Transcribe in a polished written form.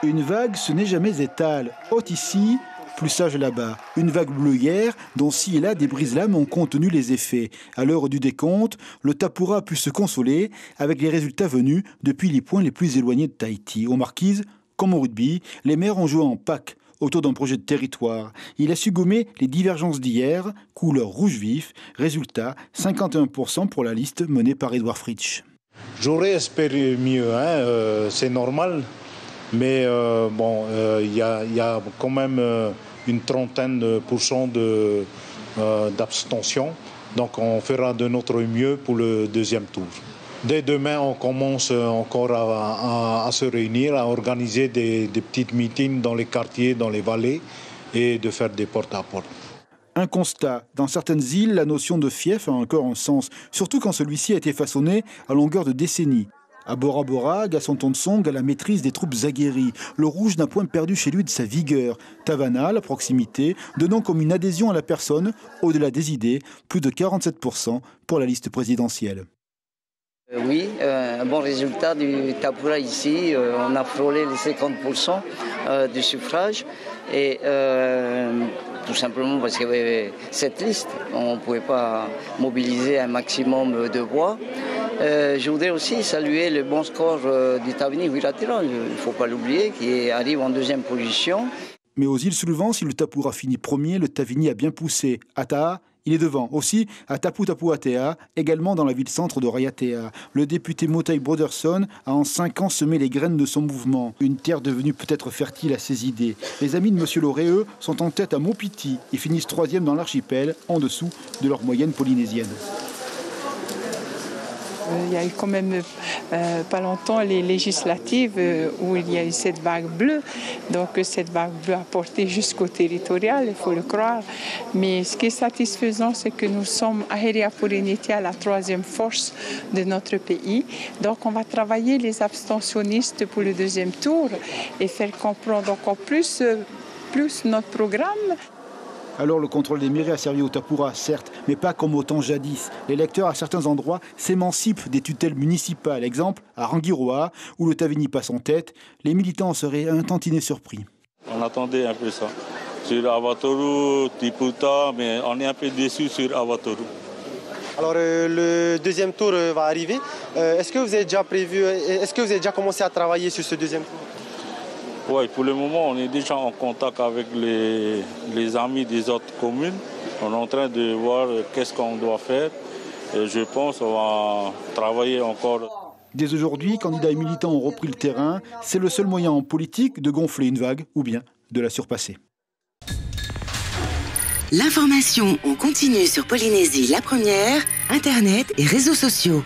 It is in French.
Une vague, ce n'est jamais étale. Haute ici, plus sage là-bas. Une vague bleue hier, dont ci et là des brises-lames ont contenu les effets. À l'heure du décompte, le Tapura a pu se consoler avec les résultats venus depuis les points les plus éloignés de Tahiti. Aux Marquises, comme au rugby, les maires ont joué en pack autour d'un projet de territoire. Il a su gommer les divergences d'hier, couleur rouge vif. Résultat, 51% pour la liste menée par Édouard Fritsch. J'aurais espéré mieux, c'est normal. Mais il y a quand même une trentaine de pourcents d'abstention. Donc on fera de notre mieux pour le deuxième tour. Dès demain, on commence encore à se réunir, à organiser des petites meetings dans les quartiers, dans les vallées et de faire des porte-à-porte. Un constat. Dans certaines îles, la notion de fief a encore un sens, surtout quand celui-ci a été façonné à longueur de décennies. À Bora Bora, Gaston Tonsong a la maîtrise des troupes aguerries. Le rouge n'a point perdu chez lui de sa vigueur. Tavana, la proximité, donnant comme une adhésion à la personne, au-delà des idées, plus de 47% pour la liste présidentielle. Oui, un bon résultat du Tapura ici. On a frôlé les 50% du suffrage. Et tout simplement parce qu'il y avait cette liste. On ne pouvait pas mobiliser un maximum de voix. Je voudrais aussi saluer le bon score du Tavini Viratira, il ne faut pas l'oublier, qui arrive en deuxième position. Mais aux îles sous le vent, si le Tapura finit premier, le Tavini a bien poussé. À Taha, il est devant. Aussi, à Tapu-Tapu-Atea, également dans la ville-centre de Raiatea. Le député Motai Broderson a en 5 ans semé les graines de son mouvement. Une terre devenue peut-être fertile à ses idées. Les amis de M. Loré, eux, sont en tête à Mopiti et finissent 3e dans l'archipel, en dessous de leur moyenne polynésienne. Il y a eu quand même pas longtemps les législatives où il y a eu cette vague bleue. Donc cette vague bleue a porté jusqu'au territorial, il faut le croire. Mais ce qui est satisfaisant, c'est que nous sommes à Heriapurinitia, la 3e force de notre pays. Donc on va travailler les abstentionnistes pour le 2e tour et faire comprendre encore plus notre programme. Alors le contrôle des mairies a servi au Tapura, certes, mais pas comme au temps jadis. Les électeurs, à certains endroits, s'émancipent des tutelles municipales. Exemple, à Rangiroa, où le Tavini passe en tête, les militants seraient un tantinet surpris. On attendait un peu ça. Sur Awatoru, Tiputa, mais on est un peu déçus sur Awatoru. Alors le 2e tour va arriver. Est-ce que vous avez déjà commencé à travailler sur ce 2e tour ? Oui, pour le moment, on est déjà en contact avec les amis des autres communes. On est en train de voir qu'est-ce qu'on doit faire. Et je pense qu'on va travailler encore. Dès aujourd'hui, candidats et militants ont repris le terrain. C'est le seul moyen en politique de gonfler une vague ou bien de la surpasser. L'information en continu sur Polynésie la première, Internet et réseaux sociaux.